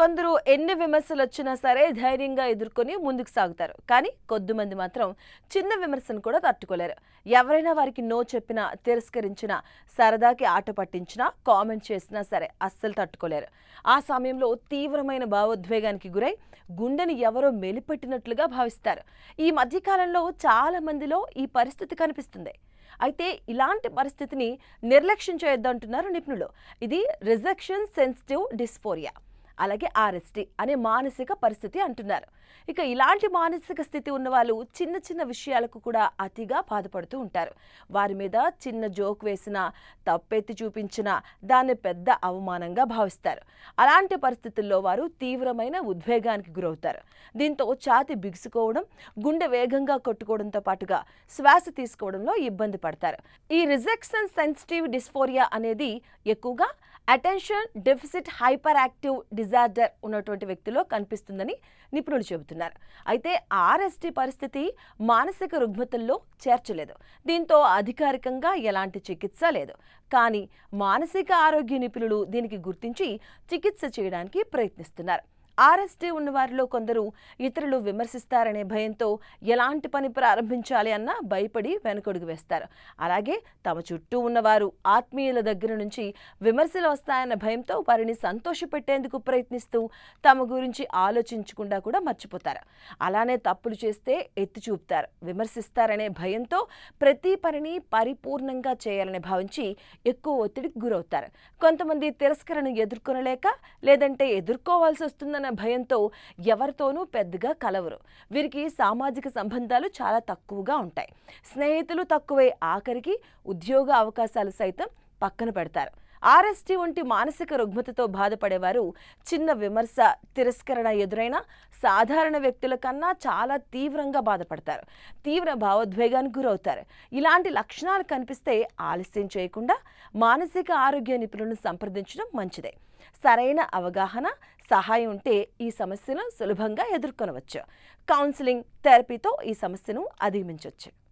కొందరు ఎన్ని విమర్శలు వచ్చినా సరే ధైర్యంగా ఎదుర్కొని ముందుకు సాగుతారు. కానీ కొద్దిమంది మాత్రం చిన్న విమర్శను కూడా తట్టుకోలేరు. ఎవరైనా వారికి నో చెప్పినా, తిరస్కరించినా, సరదాకి ఆట పట్టించినా, కామెంట్ చేసినా సరే అస్సలు తట్టుకోలేరు. ఆ సమయంలో తీవ్రమైన భావోద్వేగానికి గురై గుండెని ఎవరో మెలిపెట్టినట్లుగా భావిస్తారు. ఈ మధ్యకాలంలో చాలా మందిలో ఈ పరిస్థితి కనిపిస్తుంది. అయితే ఇలాంటి పరిస్థితిని నిర్లక్ష్యం చేయొద్దంటున్నారు నిపుణులు. ఇది రిజెక్షన్ సెన్సిటివ్ డిస్ఫోరియా, అలాగే ఆర్ఎస్టీ అనే మానసిక పరిస్థితి అంటున్నారు. ఇక ఇలాంటి మానసిక స్థితి ఉన్న వాళ్ళు చిన్న చిన్న విషయాలకు కూడా అతిగా బాధపడుతూ ఉంటారు. వారి మీద చిన్న జోక్ వేసినా, తప్పెత్తి చూపించినా దాన్ని పెద్ద అవమానంగా భావిస్తారు. అలాంటి పరిస్థితుల్లో వారు తీవ్రమైన ఉద్వేగానికి గురవుతారు. దీంతో ఛాతీ బిగుసుకోవడం, గుండె వేగంగా కొట్టుకోవడంతో పాటుగా శ్వాస తీసుకోవడంలో ఇబ్బంది పడతారు. ఈ రిజెక్షన్ సెన్సిటివ్ డిస్ఫోరియా అనేది ఎక్కువగా attention deficit hyper active disorder ఉన్నటువంటి వ్యక్తిలో కనిపిస్తుందని నిపుణులు చెబుతున్నారు. అయితే ఆర్ఎస్టీ పరిస్థితి మానసిక రుగ్మతల్లో చేర్చలేదు. దీంతో అధికారికంగా ఎలాంటి చికిత్స లేదు. కానీ మానసిక ఆరోగ్య నిపుణులు దీనికి గుర్తించి చికిత్స చేయడానికి ప్రయత్నిస్తున్నారు. ఆర్ఎస్టీ ఉన్నవారిలో కొందరు ఇతరులు విమర్శిస్తారనే భయంతో ఎలాంటి పని ప్రారంభించాలి అన్నా భయపడి వెనకడుగు వేస్తారు. అలాగే తమ చుట్టూ ఉన్నవారు, ఆత్మీయుల దగ్గర నుంచి విమర్శలు వస్తాయన్న భయంతో వారిని సంతోషపెట్టేందుకు ప్రయత్నిస్తూ తమ గురించి ఆలోచించకుండా కూడా మర్చిపోతారు. అలానే తప్పులు చేస్తే ఎత్తి చూపుతారు. విమర్శిస్తారనే భయంతో ప్రతి పనిని పరిపూర్ణంగా చేయాలని భావించి ఎక్కువ ఒత్తిడికి గురవుతారు. కొంతమంది తిరస్కరణ ఎదుర్కొనలేక, లేదంటే ఎదుర్కోవాల్సి వస్తుందన్న భయంతో ఎవరితోనూ పెద్దగా కలవరు. వీరికి సామాజిక సంబంధాలు చాలా తక్కువగా ఉంటాయి. స్నేహితులు తక్కువే, ఆఖరికి ఉద్యోగ అవకాశాలు సైతం పక్కన పెడతారు. ఆర్ఎస్టీ వంటి మానసిక రుగ్మతతో బాధపడేవారు చిన్న విమర్శ, తిరస్కరణ ఎదురైన సాధారణ వ్యక్తుల కన్నా చాలా తీవ్రంగా బాధపడతారు. తీవ్ర భావోద్వేగానికి గురవుతారు. ఇలాంటి లక్షణాలు కనిపిస్తే ఆలస్యం చేయకుండా మానసిక ఆరోగ్య నిపుణులను సంప్రదించడం మంచిదే. సరైన అవగాహన, సహాయం ఉంటే ఈ సమస్యను సులభంగా ఎదుర్కొనవచ్చు. కౌన్సిలింగ్, థెరపీతో ఈ సమస్యను అధిగమించవచ్చు.